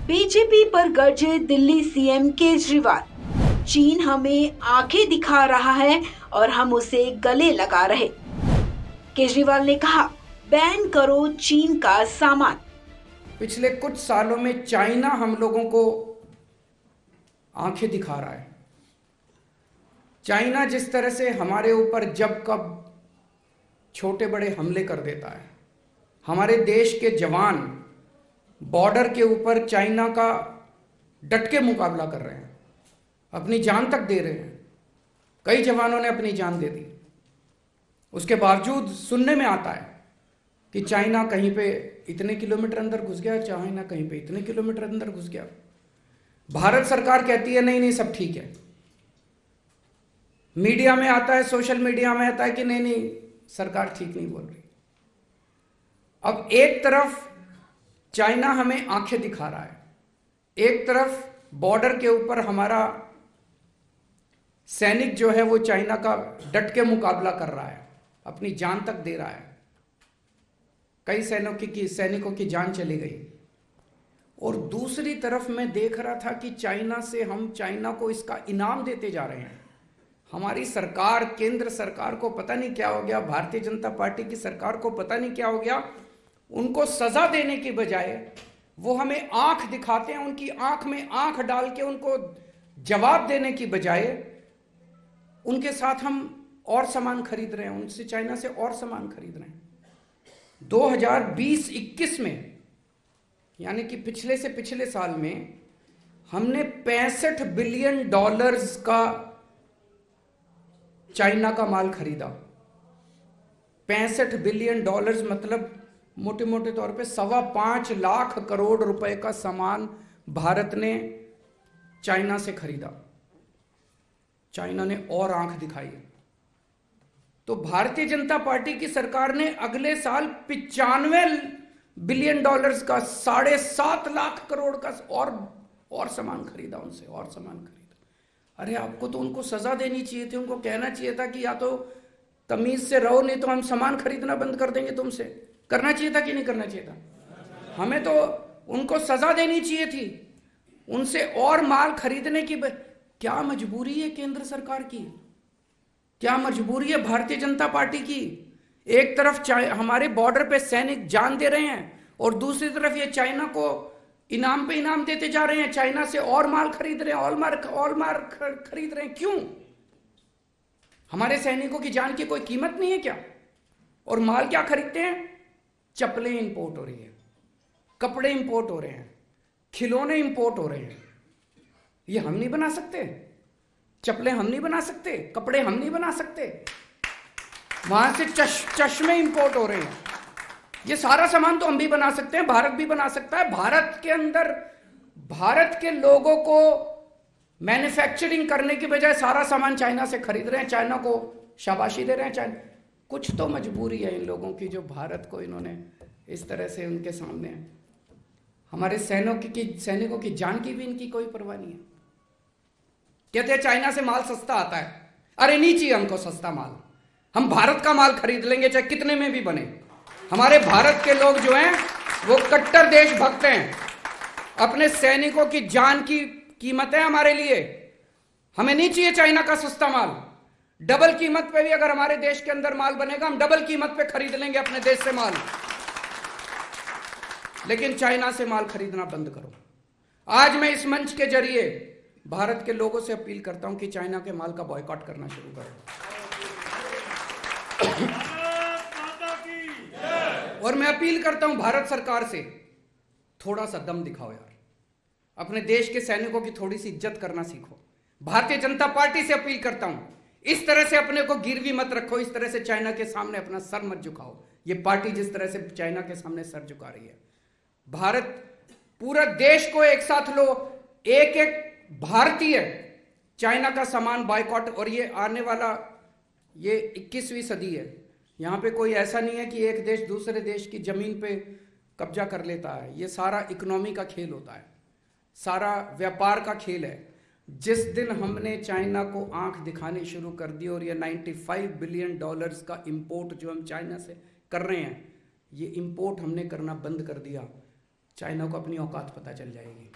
BJP पर गरजे Delhi CM Kejriwal. चीन हमें आंखें दिखा रहा है और हम उसे गले लगा रहे। केजरीवाल ने कहा, बैन करो चीन का सामान। पिछले कुछ सालों में चाइना हम लोगों को आंखें दिखा रहा है। चाइना जिस तरह से हमारे ऊपर जब कब छोटे बड़े हमले कर देता है, हमारे देश के जवान बॉर्डर के ऊपर चाइना का डट के मुकाबला कर रहे हैं, अपनी जान तक दे रहे हैं। कई जवानों ने अपनी जान दे दी। उसके बावजूद सुनने में आता है कि चाइना कहीं पे इतने किलोमीटर अंदर घुस गया, चाइना कहीं पे इतने किलोमीटर अंदर घुस गया। भारत सरकार कहती है नहीं नहीं सब ठीक है। मीडिया में आता है, सोशल मीडिया में आता है कि नहीं नहीं सरकार ठीक नहीं बोल रही। अब एक तरफ चाइना हमें आंखें दिखा रहा है, एक तरफ बॉर्डर के ऊपर हमारा सैनिक जो है वो चाइना का डट के मुकाबला कर रहा है, अपनी जान तक दे रहा है। कई सैनिकों की जान चली गई। और दूसरी तरफ मैं देख रहा था कि हम चाइना को इसका इनाम देते जा रहे हैं। हमारी सरकार, केंद्र सरकार को पता नहीं क्या हो गया, भारतीय जनता पार्टी की सरकार को पता नहीं क्या हो गया। उनको सजा देने की बजाय वो हमें आंख दिखाते हैं, उनकी आंख में आंख डाल के उनको जवाब देने की बजाय उनके साथ हम और सामान खरीद रहे हैं, उनसे चाइना से और सामान खरीद रहे हैं। 2020-21 में यानी कि पिछले से पिछले साल में हमने $65 बिलियन का चाइना का माल खरीदा। $65 बिलियन मतलब मोटे मोटे तौर पे 5.25 लाख करोड़ रुपए का सामान भारत ने चाइना से खरीदा। चाइना ने और आंख दिखाई। तो भारतीय जनता पार्टी की सरकार ने अगले साल $95 बिलियन का 7.5 लाख करोड़ का और सामान खरीदा, उनसे और सामान खरीदा। अरे आपको तो उनको सजा देनी चाहिए थी, उनको कहना चाहिए था कि या तो तमीज से रहो नहीं तो हम सामान खरीदना बंद कर देंगे तुमसे। करना चाहिए था कि नहीं करना चाहिए था? हमें तो उनको सजा देनी चाहिए थी, उनसे और माल खरीदने की। क्या मजबूरी है केंद्र सरकार की? क्या मजबूरी है भारतीय जनता पार्टी की? एक तरफ हमारे बॉर्डर पे सैनिक जान दे रहे हैं और दूसरी तरफ ये चाइना को इनाम पे इनाम देते जा रहे हैं, चाइना से और माल खरीद रहे हैं, और माल खरीद रहे हैं। क्यों? हमारे सैनिकों की जान की कोई कीमत नहीं है क्या? और माल क्या खरीदते हैं? चप्पलें इंपोर्ट हो रही है, कपड़े इंपोर्ट हो रहे हैं, खिलौने इंपोर्ट हो रहे हैं। ये हम नहीं बना सकते? चप्पलें हम नहीं बना सकते? कपड़े हम नहीं बना सकते? वहां से चश्मे इंपोर्ट हो रहे हैं। ये सारा सामान तो हम भी बना सकते हैं, भारत भी बना सकता है। भारत के अंदर भारत के लोगों को मैन्युफैक्चरिंग करने की बजाय सारा सामान चाइना से खरीद रहे हैं, चाइना को शाबाशी दे रहे हैं। चाइना कुछ तो मजबूरी है इन लोगों की, जो भारत को इन्होंने इस तरह से उनके सामने हमारे सैनिकों की जान की भी इनकी कोई परवाह नहीं है। कहते हैं चाइना से माल सस्ता आता है। अरे नहीं चाहिए हमको सस्ता माल, हम भारत का माल खरीद लेंगे चाहे कितने में भी बने। हमारे भारत के लोग जो हैं वो कट्टर देशभक्त हैं, अपने सैनिकों की जान की कीमत है हमारे लिए। हमें नहीं चाहिए चाइना का सस्ता माल। डबल कीमत पे भी अगर हमारे देश के अंदर माल बनेगा, हम डबल कीमत पे खरीद लेंगे अपने देश से माल। लेकिन चाइना से माल खरीदना बंद करो। आज मैं इस मंच के जरिए भारत के लोगों से अपील करता हूं कि चाइना के माल का बॉयकॉट करना शुरू करो। और मैं अपील करता हूं भारत सरकार से, थोड़ा सा दम दिखाओ यार, अपने देश के सैनिकों की थोड़ी सी इज्जत करना सीखो। भारतीय जनता पार्टी से अपील करता हूं, इस तरह से अपने को गिरवी मत रखो, इस तरह से चाइना के सामने अपना सर मत झुकाओ। ये पार्टी जिस तरह से चाइना के सामने सर झुका रही है, भारत पूरा देश को एक साथ लो, एक एक भारतीय चाइना का सामान बायकॉट। और ये आने वाला ये 21वीं सदी है, यहां पे कोई ऐसा नहीं है कि एक देश दूसरे देश की जमीन पे कब्जा कर लेता है। ये सारा इकोनॉमी का खेल होता है, सारा व्यापार का खेल है। जिस दिन हमने चाइना को आंख दिखानी शुरू कर दी और ये $95 बिलियन का इंपोर्ट जो हम चाइना से कर रहे हैं, ये इंपोर्ट हमने करना बंद कर दिया, चाइना को अपनी औकात पता चल जाएगी।